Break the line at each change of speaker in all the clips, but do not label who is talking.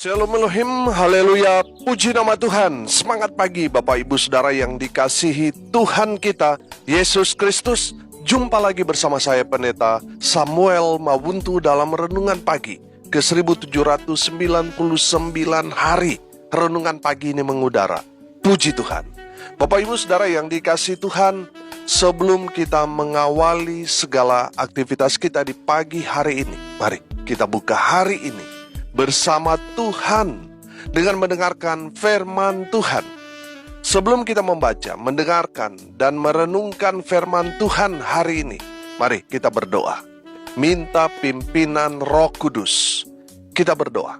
Shalom Elohim, haleluya, puji nama Tuhan. Semangat pagi Bapak Ibu Saudara yang dikasihi Tuhan kita, Yesus Kristus. Jumpa lagi bersama saya Pendeta Samuel Mawuntu dalam Renungan Pagi ke 1799 hari. Renungan pagi ini mengudara. Puji Tuhan. Bapak Ibu Saudara yang dikasihi Tuhan, sebelum kita mengawali segala aktivitas kita di pagi hari ini, mari kita buka hari ini bersama Tuhan dengan mendengarkan firman Tuhan. Sebelum kita membaca, mendengarkan, dan merenungkan firman Tuhan hari ini, mari kita berdoa. Minta pimpinan Roh Kudus. Kita berdoa.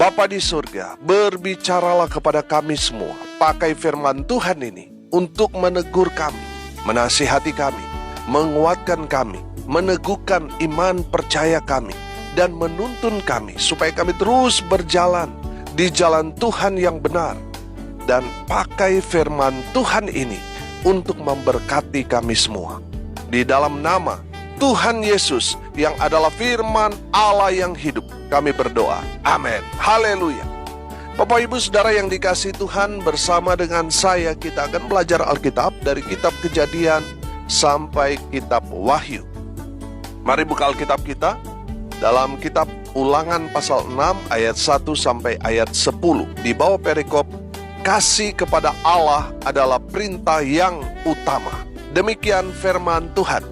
Bapa di surga, berbicaralah kepada kami semua. Pakai firman Tuhan ini untuk menegur kami, menasihati kami, menguatkan kami, meneguhkan iman percaya kami, dan menuntun kami supaya kami terus berjalan di jalan Tuhan yang benar. Dan pakai firman Tuhan ini untuk memberkati kami semua. Di dalam nama Tuhan Yesus yang adalah firman Allah yang hidup, kami berdoa. Amin. Haleluya. Bapak Ibu Saudara yang dikasihi Tuhan, bersama dengan saya kita akan belajar Alkitab dari kitab Kejadian sampai kitab Wahyu. Mari buka Alkitab kita dalam kitab Ulangan pasal 6 ayat 1 sampai ayat 10. Di bawah perikop, kasih kepada Allah adalah perintah yang utama. Demikian firman Tuhan.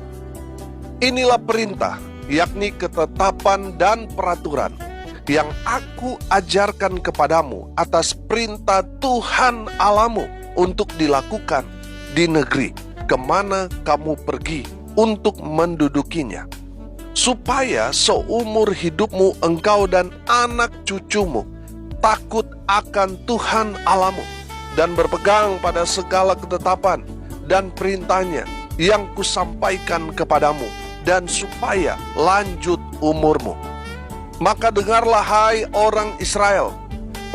Inilah perintah, yakni ketetapan dan peraturan yang aku ajarkan kepadamu atas perintah Tuhan Allahmu untuk dilakukan di negeri kemana kamu pergi untuk mendudukinya, supaya seumur hidupmu engkau dan anak cucumu takut akan Tuhan Allahmu dan berpegang pada segala ketetapan dan perintahnya yang kusampaikan kepadamu, dan supaya lanjut umurmu. Maka dengarlah hai orang Israel,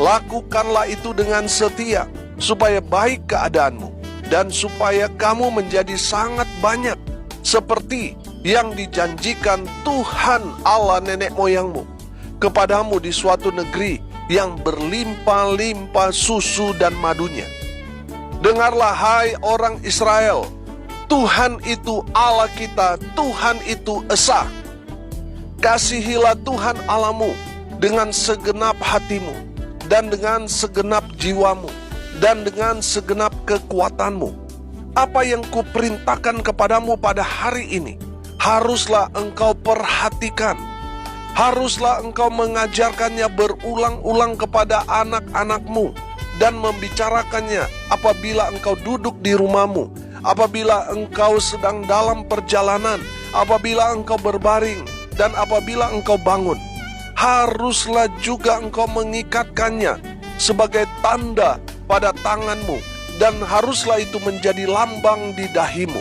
lakukanlah itu dengan setia, supaya baik keadaanmu, dan supaya kamu menjadi sangat banyak, seperti yang dijanjikan Tuhan Allah nenek moyangmu kepadamu di suatu negeri yang berlimpah-limpah susu dan madunya. Dengarlah hai orang Israel, Tuhan itu Allah kita, Tuhan itu Esa. Kasihilah Tuhan Allahmu dengan segenap hatimu, dan dengan segenap jiwamu, dan dengan segenap kekuatanmu. Apa yang kuperintahkan kepadamu pada hari ini, haruslah engkau perhatikan. Haruslah engkau mengajarkannya berulang-ulang kepada anak-anakmu, dan membicarakannya apabila engkau duduk di rumahmu, apabila engkau sedang dalam perjalanan, apabila engkau berbaring, dan apabila engkau bangun. Haruslah juga engkau mengikatkannya sebagai tanda pada tanganmu, dan haruslah itu menjadi lambang di dahimu,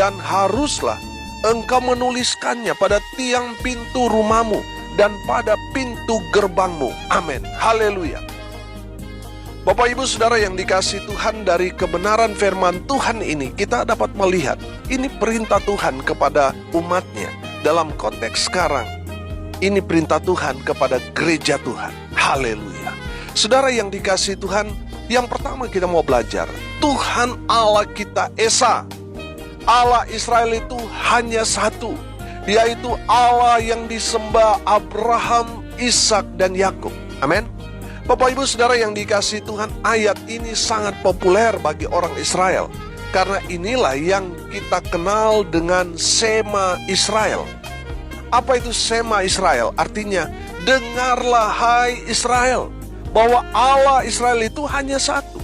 dan haruslah engkau menuliskannya pada tiang pintu rumahmu dan pada pintu gerbangmu. Amin. Haleluya. Bapak Ibu Saudara yang dikasihi Tuhan, dari kebenaran firman Tuhan ini kita dapat melihat ini perintah Tuhan kepada umatnya. Dalam konteks sekarang, ini perintah Tuhan kepada gereja Tuhan. Haleluya. Saudara yang dikasihi Tuhan, yang pertama kita mau belajar, Tuhan Allah kita Esa. Allah Israel itu hanya satu, yaitu Allah yang disembah Abraham, Ishak, dan Yakub. Amin. Bapak Ibu Saudara yang dikasihi Tuhan, ayat ini sangat populer bagi orang Israel, karena inilah yang kita kenal dengan Sema Israel. Apa itu Sema Israel? Artinya, dengarlah hai Israel, bahwa Allah Israel itu hanya satu.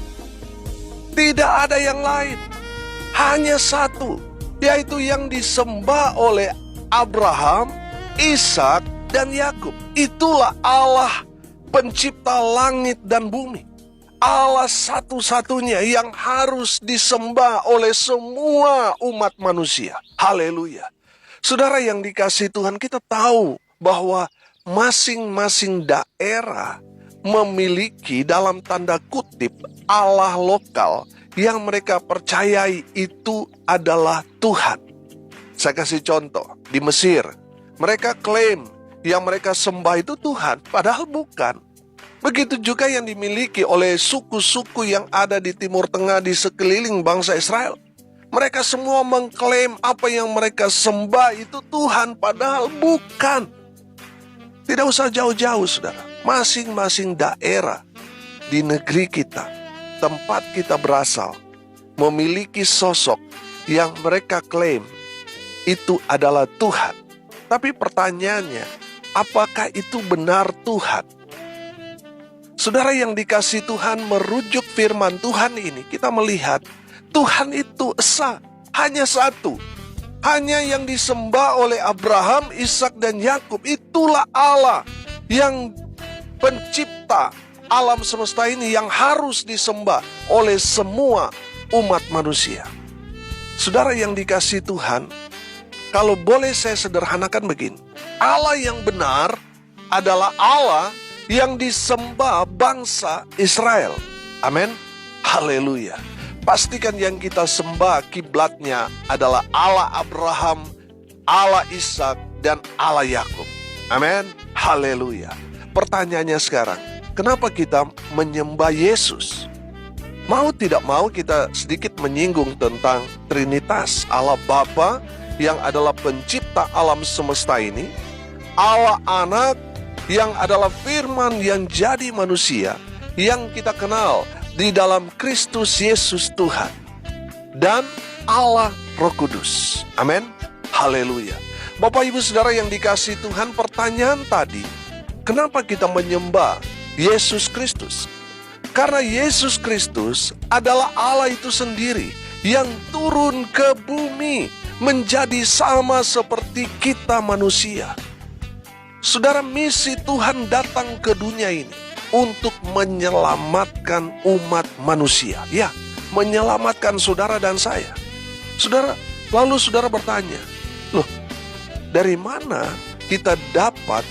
Tidak ada yang lain. Hanya satu, yaitu yang disembah oleh Abraham, Ishak, dan Yakub. Itulah Allah pencipta langit dan bumi. Allah satu-satunya yang harus disembah oleh semua umat manusia. Haleluya. Saudara yang dikasihi Tuhan, kita tahu bahwa masing-masing daerah memiliki dalam tanda kutip Allah lokal yang mereka percayai itu adalah Tuhan. Saya kasih contoh, di Mesir, mereka klaim yang mereka sembah itu Tuhan, padahal bukan. Begitu juga yang dimiliki oleh suku-suku yang ada di Timur Tengah di sekeliling bangsa Israel. Mereka semua mengklaim apa yang mereka sembah itu Tuhan, padahal bukan. Tidak usah jauh-jauh, saudara. Masing-masing daerah di negeri kita, tempat kita berasal, memiliki sosok yang mereka klaim itu adalah Tuhan. Tapi pertanyaannya, apakah itu benar Tuhan? Saudara yang dikasihi Tuhan, merujuk firman Tuhan ini, kita melihat Tuhan itu esa, hanya satu. Hanya yang disembah oleh Abraham, Ishak dan Yakub. Itulah Allah yang pencipta alam semesta ini, yang harus disembah oleh semua umat manusia. Saudara yang dikasihi Tuhan, kalau boleh saya sederhanakan begini, Allah yang benar adalah Allah yang disembah bangsa Israel. Amin. Haleluya. Pastikan yang kita sembah kiblatnya adalah Allah Abraham, Allah Ishak, dan Allah Yakub. Amin. Haleluya. Pertanyaannya sekarang, kenapa kita menyembah Yesus? Mau tidak mau kita sedikit menyinggung tentang Trinitas, Allah Bapa yang adalah pencipta alam semesta ini, Allah Anak yang adalah firman yang jadi manusia, yang kita kenal di dalam Kristus Yesus Tuhan, dan Allah Roh Kudus. Amin. Haleluya. Bapak Ibu Saudara yang dikasihi Tuhan, pertanyaan tadi, kenapa kita menyembah Yesus Kristus? Karena Yesus Kristus adalah Allah itu sendiri yang turun ke bumi menjadi sama seperti kita manusia. Saudara, misi Tuhan datang ke dunia ini untuk menyelamatkan umat manusia. Ya, menyelamatkan saudara dan saya. Saudara, lalu saudara bertanya, loh, dari mana kita dapat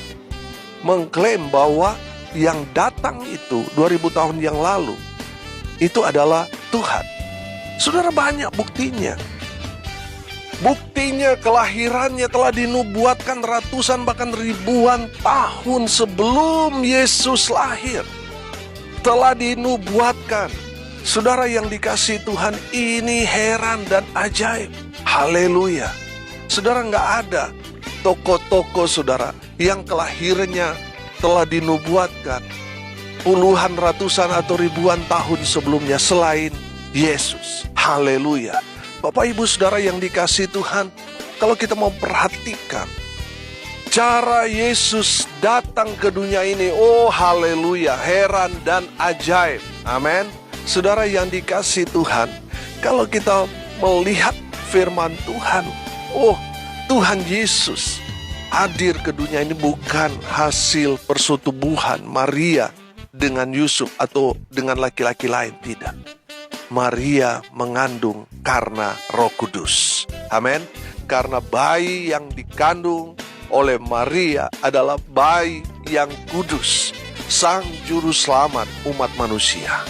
mengklaim bahwa yang datang itu 2000 tahun yang lalu itu adalah Tuhan? Saudara, banyak buktinya. Buktinya kelahirannya telah dinubuatkan ratusan bahkan ribuan tahun sebelum Yesus lahir. Telah dinubuatkan. Saudara yang dikasihi Tuhan, ini heran dan ajaib. Haleluya. Saudara, nggak ada tokoh-tokoh saudara yang kelahirannya telah dinubuatkan puluhan, ratusan atau ribuan tahun sebelumnya selain Yesus. Haleluya. Bapak Ibu Saudara yang dikasihi Tuhan, kalau kita mau perhatikan cara Yesus datang ke dunia ini, oh haleluya, heran dan ajaib. Amin. Saudara yang dikasihi Tuhan, kalau kita melihat firman Tuhan, oh Tuhan Yesus hadir ke dunia ini bukan hasil persetubuhan Maria dengan Yusuf atau dengan laki-laki lain, tidak. Maria mengandung karena Roh Kudus. Amin. Karena bayi yang dikandung oleh Maria adalah bayi yang kudus, Sang Juru Selamat umat manusia.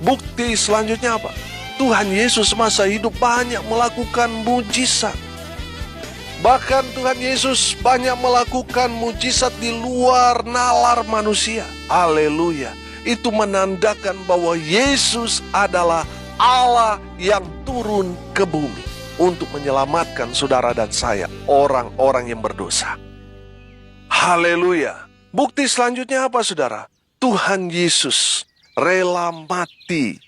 Bukti selanjutnya apa? Tuhan Yesus masa hidup banyak melakukan mujizat. Bahkan Tuhan Yesus banyak melakukan mujizat di luar nalar manusia. Haleluya. Itu menandakan bahwa Yesus adalah Allah yang turun ke bumi untuk menyelamatkan saudara dan saya, orang-orang yang berdosa. Haleluya. Bukti selanjutnya apa saudara? Tuhan Yesus rela mati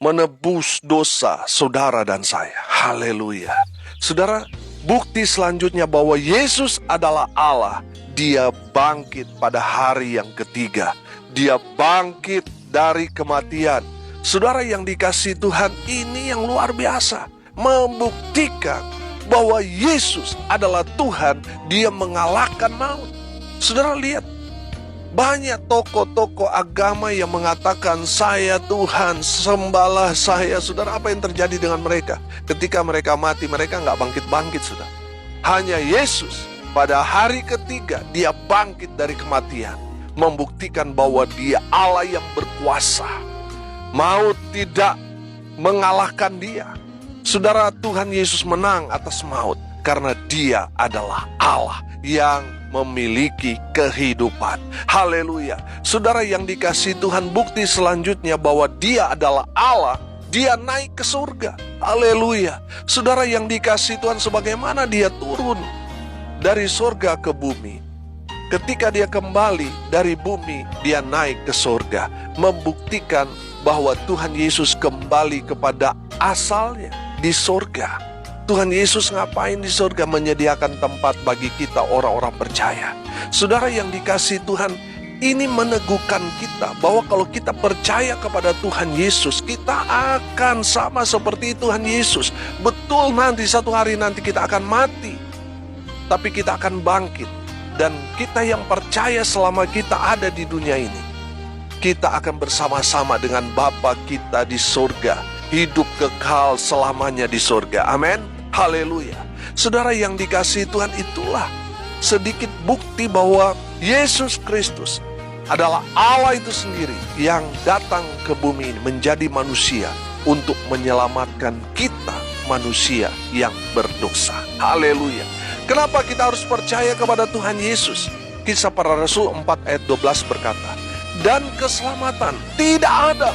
menebus dosa saudara dan saya. Haleluya. Saudara, bukti selanjutnya bahwa Yesus adalah Allah. Dia bangkit pada hari yang ketiga. Dia bangkit dari kematian. Saudara yang dikasihi Tuhan, ini yang luar biasa. Membuktikan bahwa Yesus adalah Tuhan. Dia mengalahkan maut. Saudara lihat, banyak tokoh-tokoh agama yang mengatakan, saya Tuhan, sembahlah saya. Saudara, apa yang terjadi dengan mereka? Ketika mereka mati, mereka nggak bangkit-bangkit, saudara. Hanya Yesus pada hari ketiga, dia bangkit dari kematian. Membuktikan bahwa dia Allah yang berkuasa. Maut tidak mengalahkan dia. Saudara, Tuhan Yesus menang atas maut. Karena dia adalah Allah yang memiliki kehidupan. Haleluya. Saudara yang dikasihi Tuhan, bukti selanjutnya bahwa Dia adalah Allah, Dia naik ke surga. Haleluya. Saudara yang dikasihi Tuhan, sebagaimana Dia turun dari surga ke bumi, ketika Dia kembali dari bumi, Dia naik ke surga, membuktikan bahwa Tuhan Yesus kembali kepada asalnya di surga. Tuhan Yesus ngapain di surga? Menyediakan tempat bagi kita orang-orang percaya. Saudara yang dikasihi Tuhan, ini meneguhkan kita bahwa kalau kita percaya kepada Tuhan Yesus, kita akan sama seperti Tuhan Yesus. Betul, nanti satu hari nanti kita akan mati, tapi kita akan bangkit. Dan kita yang percaya selama kita ada di dunia ini, kita akan bersama-sama dengan Bapa kita di surga, hidup kekal selamanya di surga. Amin. Haleluya. Saudara yang dikasihi Tuhan, itulah sedikit bukti bahwa Yesus Kristus adalah Allah itu sendiri yang datang ke bumi ini menjadi manusia untuk menyelamatkan kita manusia yang berdosa. Haleluya. Kenapa kita harus percaya kepada Tuhan Yesus? Kisah Para Rasul 4 ayat 12 berkata, dan keselamatan tidak ada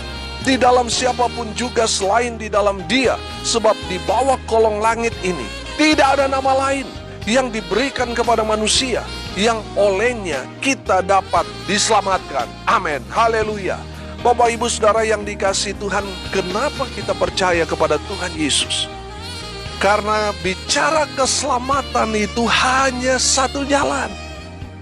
di dalam siapapun juga selain di dalam Dia, sebab di bawah kolong langit ini tidak ada nama lain yang diberikan kepada manusia yang olehnya kita dapat diselamatkan. Amin. Haleluya. Bapak Ibu Saudara yang dikasihi Tuhan, kenapa kita percaya kepada Tuhan Yesus? Karena bicara keselamatan itu hanya satu jalan,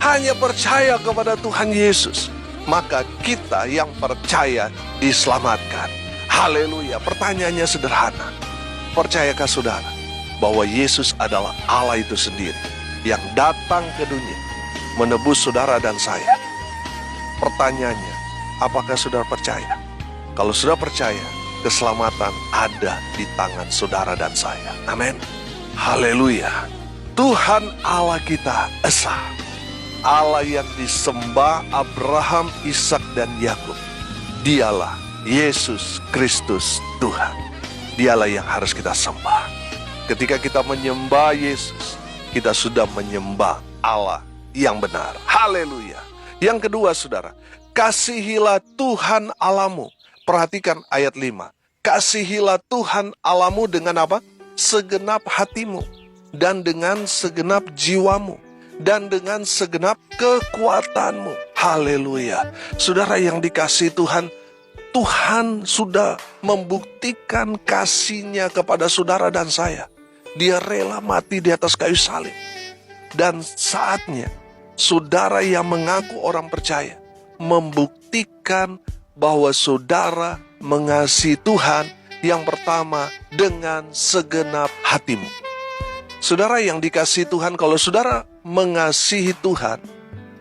hanya percaya kepada Tuhan Yesus, maka kita yang percaya diselamatkan. Haleluya. Pertanyaannya sederhana. Percayakah saudara bahwa Yesus adalah Allah itu sendiri yang datang ke dunia menebus saudara dan saya? Pertanyaannya, apakah saudara percaya? Kalau saudara percaya, keselamatan ada di tangan saudara dan saya. Amin. Haleluya. Tuhan Allah kita esa, Allah yang disembah Abraham, Ishak, dan Yakub. Dialah Yesus Kristus Tuhan. Dialah yang harus kita sembah. Ketika kita menyembah Yesus, kita sudah menyembah Allah yang benar. Haleluya. Yang kedua saudara, kasihilah Tuhan Allahmu. Perhatikan ayat 5. Kasihilah Tuhan Allahmu dengan apa? Segenap hatimu, dan dengan segenap jiwamu, dan dengan segenap kekuatanmu. Haleluya. Saudara yang dikasihi Tuhan, Tuhan sudah membuktikan kasih-Nya kepada saudara dan saya. Dia rela mati di atas kayu salib. Dan saatnya saudara yang mengaku orang percaya membuktikan bahwa saudara mengasihi Tuhan yang pertama dengan segenap hatimu. Saudara yang dikasihi Tuhan, kalau saudara mengasihi Tuhan,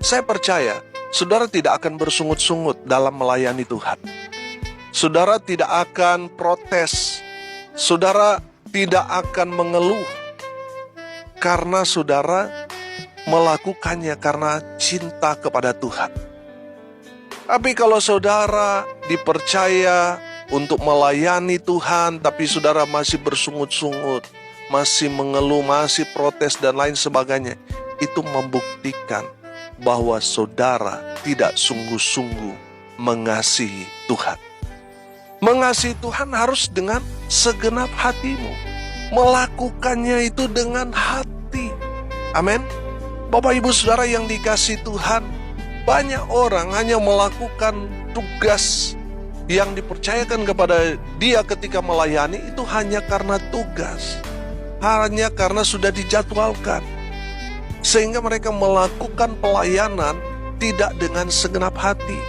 saya percaya saudara tidak akan bersungut-sungut dalam melayani Tuhan. Saudara tidak akan protes. Saudara tidak akan mengeluh. Karena saudara melakukannya karena cinta kepada Tuhan. Tapi kalau saudara dipercaya untuk melayani Tuhan, tapi saudara masih bersungut-sungut, masih mengeluh, masih protes dan lain sebagainya, itu membuktikan bahwa saudara tidak sungguh-sungguh mengasihi Tuhan. Mengasihi Tuhan harus dengan segenap hatimu. Melakukannya itu dengan hati. Amin. Bapak Ibu Saudara yang dikasihi Tuhan, banyak orang hanya melakukan tugas yang dipercayakan kepada dia ketika melayani itu hanya karena tugas, hanya karena sudah dijadwalkan, sehingga mereka melakukan pelayanan tidak dengan segenap hati.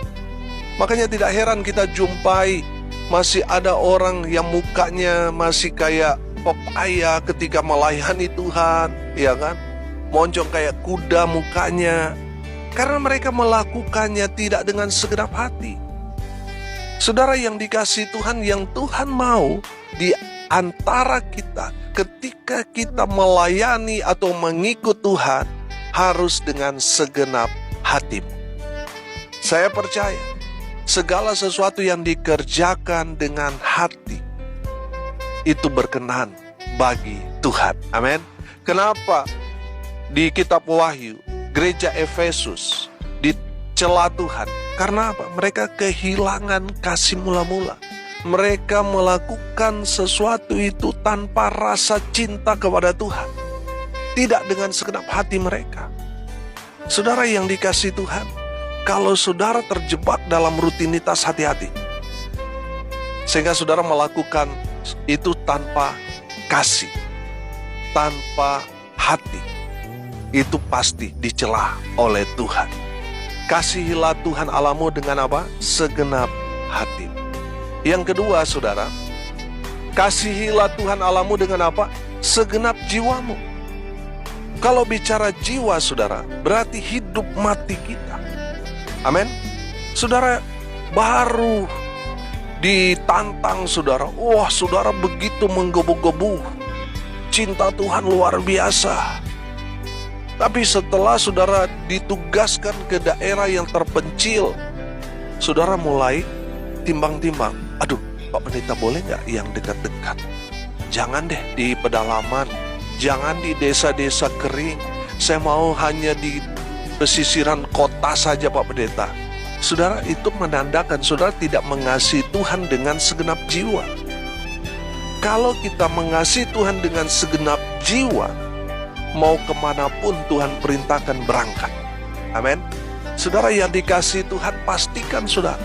Makanya tidak heran kita jumpai masih ada orang yang mukanya masih kayak pepaya ketika melayani Tuhan, ya kan? Moncong kayak kuda mukanya, karena mereka melakukannya tidak dengan segenap hati. Saudara yang dikasihi Tuhan, yang Tuhan mau di antara kita ketika kita melayani atau mengikut Tuhan harus dengan segenap hatimu. Saya percaya segala sesuatu yang dikerjakan dengan hati itu berkenan bagi Tuhan. Amin. Kenapa di kitab Wahyu gereja Efesus dicela Tuhan. Karena apa? Mereka kehilangan kasih mula-mula. Mereka melakukan sesuatu itu tanpa rasa cinta kepada Tuhan, tidak dengan segenap hati mereka. Saudara yang dikasihi Tuhan, kalau saudara terjebak dalam rutinitas, hati-hati. Sehingga saudara melakukan itu tanpa kasih, tanpa hati, itu pasti dicela oleh Tuhan. Kasihilah Tuhan Allahmu dengan apa? Segenap hati. Yang kedua, saudara, kasihilah Tuhan Allahmu dengan apa? Segenap jiwamu. Kalau bicara jiwa, saudara, berarti hidup mati kita. Amin. Saudara baru ditantang, saudara. Wah, saudara begitu menggebu-gebu. Cinta Tuhan luar biasa. Tapi setelah saudara ditugaskan ke daerah yang terpencil, saudara mulai timbang-timbang. Aduh, Pak Pendeta, boleh nggak yang dekat-dekat? Jangan deh di pedalaman, jangan di desa-desa kering. Saya mau hanya di pesisiran kota saja, Pak Pendeta. Saudara, itu menandakan saudara tidak mengasihi Tuhan dengan segenap jiwa. Kalau kita mengasihi Tuhan dengan segenap jiwa, mau kemanapun Tuhan perintahkan berangkat. Amin. Saudara yang dikasihi Tuhan, pastikan saudara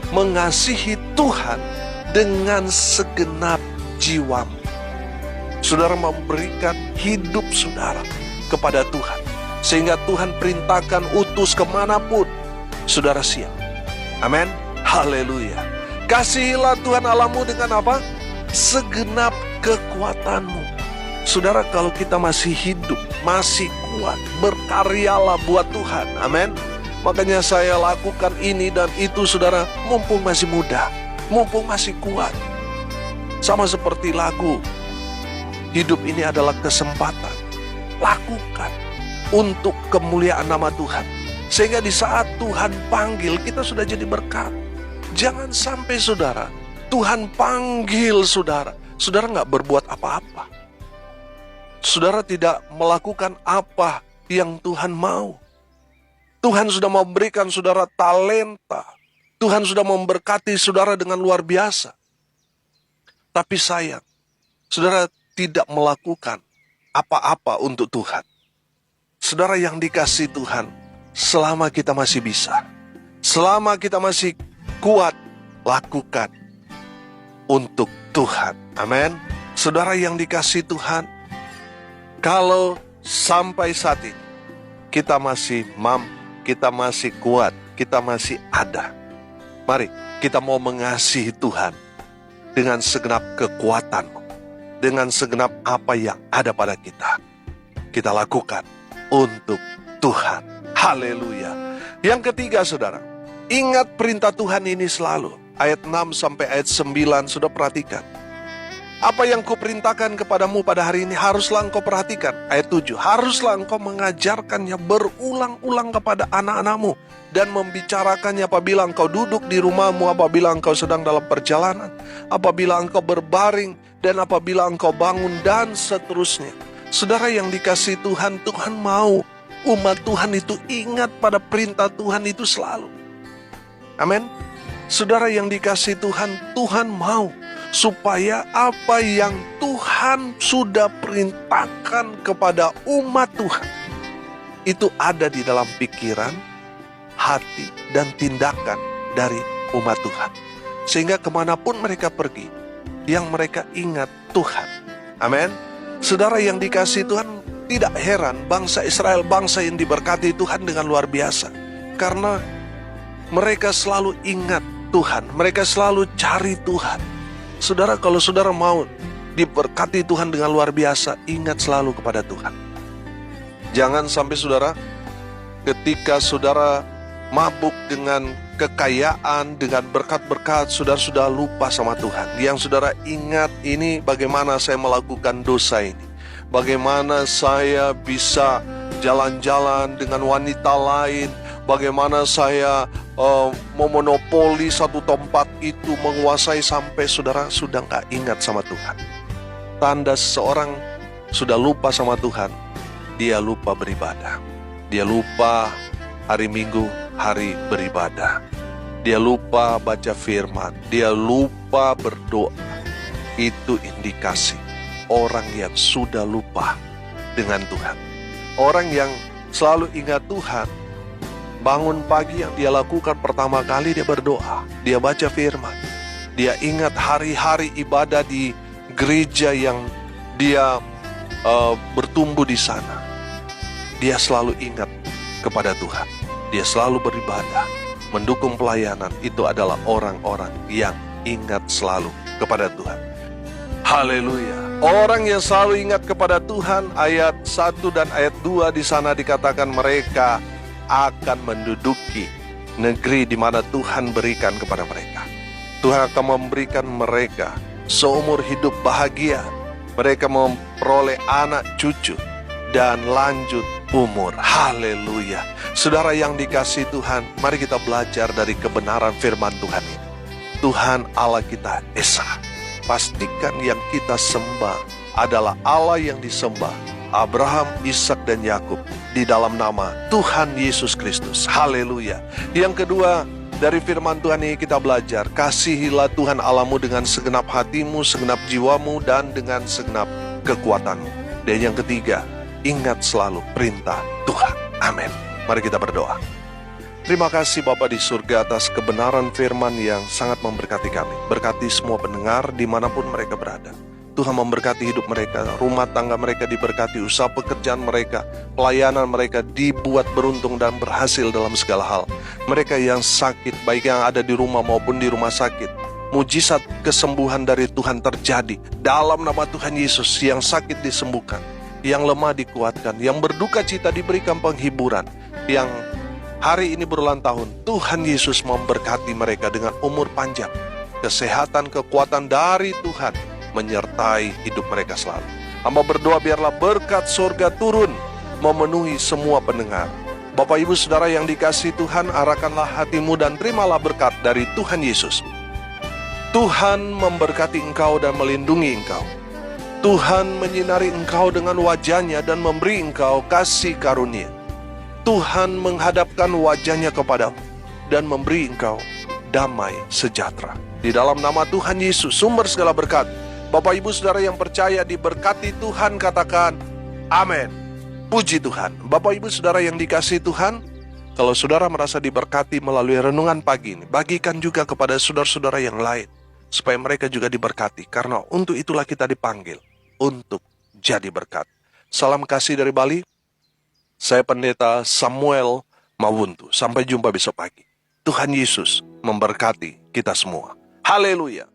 mengasihi Tuhan dengan segenap jiwamu. Saudara memberikan hidup saudara kepada Tuhan, sehingga Tuhan perintahkan utus kemanapun, saudara siap. Amin. Haleluya. Kasihilah Tuhan Allahmu dengan apa? Segenap kekuatanmu. Saudara, kalau kita masih hidup, masih kuat, berkaryalah buat Tuhan. Amin. Makanya saya lakukan ini dan itu, saudara, mumpung masih muda, mumpung masih kuat. Sama seperti lagu, hidup ini adalah kesempatan. Lakukan untuk kemuliaan nama Tuhan. Sehingga di saat Tuhan panggil, kita sudah jadi berkat. Jangan sampai saudara, Tuhan panggil saudara, saudara nggak berbuat apa-apa. Saudara tidak melakukan apa yang Tuhan mau. Tuhan sudah memberikan saudara talenta. Tuhan sudah memberkati saudara dengan luar biasa. Tapi sayang, saudara tidak melakukan apa-apa untuk Tuhan. Saudara yang dikasihi Tuhan, selama kita masih bisa, selama kita masih kuat, lakukan untuk Tuhan. Amin. Saudara yang dikasihi Tuhan, kalau sampai saat ini kita masih mampu, kita masih kuat, kita masih ada, mari kita mau mengasihi Tuhan dengan segenap kekuatanmu, dengan segenap apa yang ada pada kita. Kita lakukan untuk Tuhan. Haleluya. Yang ketiga, saudara, ingat perintah Tuhan ini selalu. Ayat 6 sampai ayat 9, sudah perhatikan. Apa yang kuperintahkan kepadamu pada hari ini haruslah engkau perhatikan. Ayat 7, haruslah engkau mengajarkannya berulang-ulang kepada anak-anakmu dan membicarakannya apabila engkau duduk di rumahmu, apabila engkau sedang dalam perjalanan, apabila engkau berbaring, dan apabila engkau bangun, dan seterusnya. Saudara yang dikasihi Tuhan, Tuhan mau umat Tuhan itu ingat pada perintah Tuhan itu selalu. Amin. Saudara yang dikasihi Tuhan, Tuhan mau supaya apa yang Tuhan sudah perintahkan kepada umat Tuhan itu ada di dalam pikiran, hati, dan tindakan dari umat Tuhan. Sehingga kemanapun mereka pergi, yang mereka ingat Tuhan. Amin. Saudara yang dikasihi Tuhan, tidak heran bangsa Israel, bangsa yang diberkati Tuhan dengan luar biasa. Karena mereka selalu ingat Tuhan, mereka selalu cari Tuhan. Saudara, kalau saudara mau diberkati Tuhan dengan luar biasa, ingat selalu kepada Tuhan. Jangan sampai saudara, ketika saudara mabuk dengan kekayaan, dengan berkat-berkat, saudara sudah lupa sama Tuhan. Yang saudara ingat ini, bagaimana saya melakukan dosa ini, bagaimana saya bisa jalan-jalan dengan wanita lain, bagaimana saya memonopoli satu tempat itu, menguasai, sampai saudara sudah gak ingat sama Tuhan. Tanda seseorang sudah lupa sama Tuhan, dia lupa beribadah. Dia lupa hari Minggu, hari beribadah. Dia lupa baca firman. Dia lupa berdoa. Itu indikasi orang yang sudah lupa dengan Tuhan. Orang yang selalu ingat Tuhan, bangun pagi yang dia lakukan pertama kali dia berdoa. Dia baca firman. Dia ingat hari-hari ibadah di gereja yang dia bertumbuh di sana. Dia selalu ingat kepada Tuhan. Dia selalu beribadah, mendukung pelayanan. Itu adalah orang-orang yang ingat selalu kepada Tuhan. Haleluya. Orang yang selalu ingat kepada Tuhan, ayat 1 dan ayat 2 di sana dikatakan mereka akan menduduki negeri di mana Tuhan berikan kepada mereka. Tuhan akan memberikan mereka seumur hidup bahagia. Mereka memperoleh anak cucu dan lanjut umur. Haleluya. Saudara yang dikasihi Tuhan, mari kita belajar dari kebenaran firman Tuhan ini. Tuhan Allah kita Esa. Pastikan yang kita sembah adalah Allah yang disembah, Abraham, Ishak dan Yakub, di dalam nama Tuhan Yesus Kristus. Haleluya. Yang kedua, dari firman Tuhan ini kita belajar, kasihilah Tuhan Allahmu dengan segenap hatimu, segenap jiwamu, dan dengan segenap kekuatanmu. Dan yang ketiga, ingat selalu perintah Tuhan. Amin. Mari kita berdoa. Terima kasih Bapa di surga atas kebenaran firman yang sangat memberkati kami. Berkati semua pendengar dimanapun mereka berada. Tuhan memberkati hidup mereka, rumah tangga mereka diberkati, usaha pekerjaan mereka, pelayanan mereka dibuat beruntung dan berhasil dalam segala hal. Mereka yang sakit, baik yang ada di rumah maupun di rumah sakit, mujizat kesembuhan dari Tuhan terjadi. Dalam nama Tuhan Yesus, yang sakit disembuhkan, yang lemah dikuatkan, yang berduka cita diberikan penghiburan, yang hari ini berulang tahun, Tuhan Yesus memberkati mereka dengan umur panjang, kesehatan, kekuatan dari Tuhan menyertai hidup mereka selalu. Hamba berdoa biarlah berkat surga turun memenuhi semua pendengar. Bapak Ibu Saudara yang dikasihi Tuhan, arahkanlah hatimu dan terimalah berkat dari Tuhan Yesus. Tuhan memberkati engkau dan melindungi engkau. Tuhan menyinari engkau dengan wajahnya dan memberi engkau kasih karunia. Tuhan menghadapkan wajahnya kepadamu dan memberi engkau damai sejahtera. Di dalam nama Tuhan Yesus, sumber segala berkat, Bapak Ibu Saudara yang percaya diberkati Tuhan, katakan amin. Puji Tuhan. Bapak Ibu Saudara yang dikasihi Tuhan, kalau saudara merasa diberkati melalui renungan pagi ini, bagikan juga kepada saudara-saudara yang lain, supaya mereka juga diberkati. Karena untuk itulah kita dipanggil, untuk jadi berkat. Salam kasih dari Bali. Saya Pendeta Samuel Mawuntu. Sampai jumpa besok pagi. Tuhan Yesus memberkati kita semua. Haleluya.